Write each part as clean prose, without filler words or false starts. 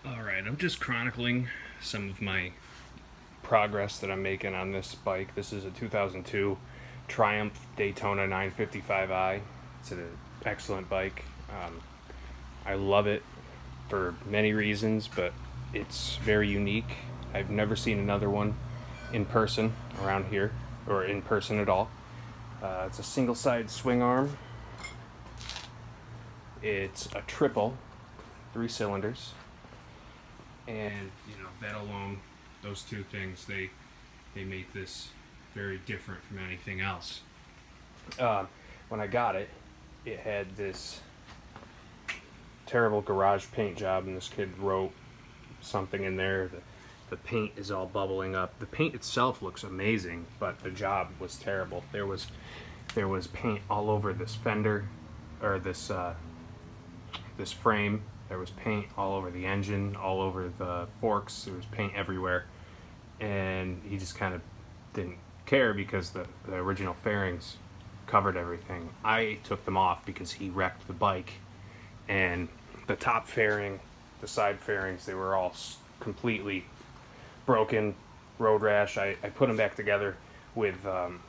Alright, I'm just chronicling some of my progress that I'm making on this bike. This is a 2002 Triumph Daytona 955i. It's an excellent bike. I love it for many reasons, but it's very unique. I've never seen another one in person around here, or in person at all. It's a single side swing arm. It's a triple, 3 cylinders. And that alone, those two things, they make this very different from anything else. When I got it, it had this terrible garage paint job, and this kid wrote something in there. The paint is all bubbling up. The paint itself looks amazing, but the job was terrible. There was paint all over this fender, or this frame. There was paint all over the engine, all over the forks. There was paint everywhere, and he just kind of didn't care because the original fairings covered everything. I took them off because he wrecked the bike, and the top fairing, the side fairings, they were all completely broken, road rash. I put them back together with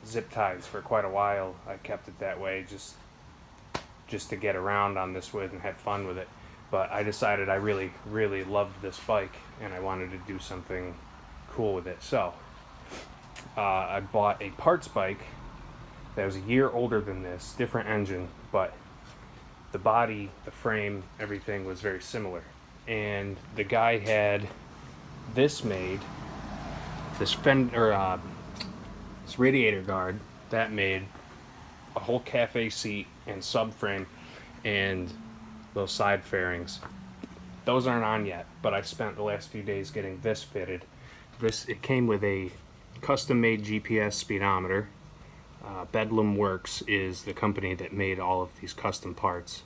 zip ties for quite a while. I kept it that way just to get around on this with and have fun with it. But I decided I really, really loved this bike, and I wanted to do something cool with it. So I bought a parts bike that was a year older than this, different engine, but the body, the frame, everything was very similar. And the guy had this made, this fender, this radiator guard, that made a whole cafe seat and subframe and those side fairings. Those aren't on yet, but I spent the last few days getting this fitted. It came with a custom-made GPS speedometer. Bedlam Works is the company that made all of these custom parts.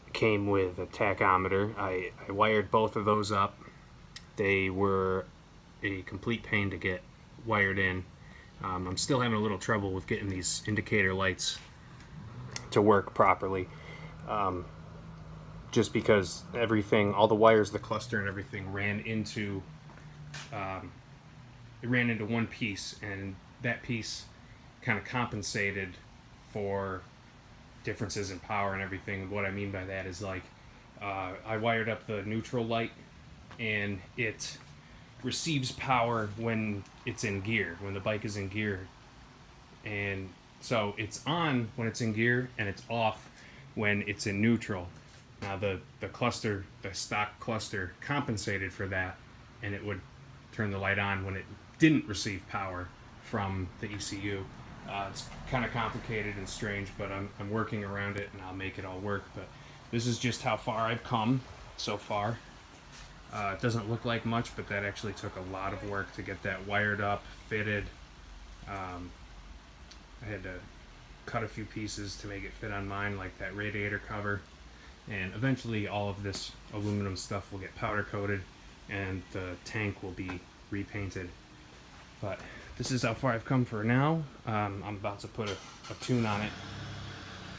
It came with a tachometer. I wired both of those up. They were a complete pain to get wired in. I'm still having a little trouble with getting these indicator lights to work properly. Just because everything, all the wires, the cluster and everything ran into one piece, and that piece kind of compensated for differences in power and everything. What I mean by that is, like, I wired up the neutral light, and it receives power when it's in gear, when the bike is in gear. And so it's on when it's in gear, and it's off when it's in neutral. Now the cluster, the stock cluster, compensated for that, and it would turn the light on when it didn't receive power from the ECU. It's kind of complicated and strange, but I'm working around it, and I'll make it all work. But this is just how far I've come so far. It doesn't look like much, but that actually took a lot of work to get that wired up, fitted. I had to cut a few pieces to make it fit on mine, like that radiator cover. And eventually all of this aluminum stuff will get powder coated, and the tank will be repainted. But this is how far I've come for now. I'm about to put a tune on it.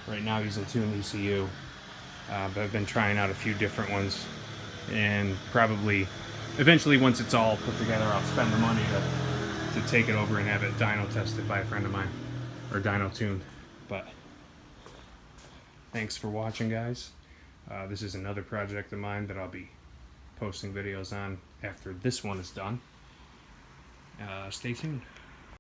Right now using Tune ECU. But I've been trying out a few different ones. And probably, eventually, once it's all put together, I'll spend the money to take it over and have it dyno tested by a friend of mine, or dyno tuned. But thanks for watching, guys. This is another project of mine that I'll be posting videos on after this one is done. Stay tuned.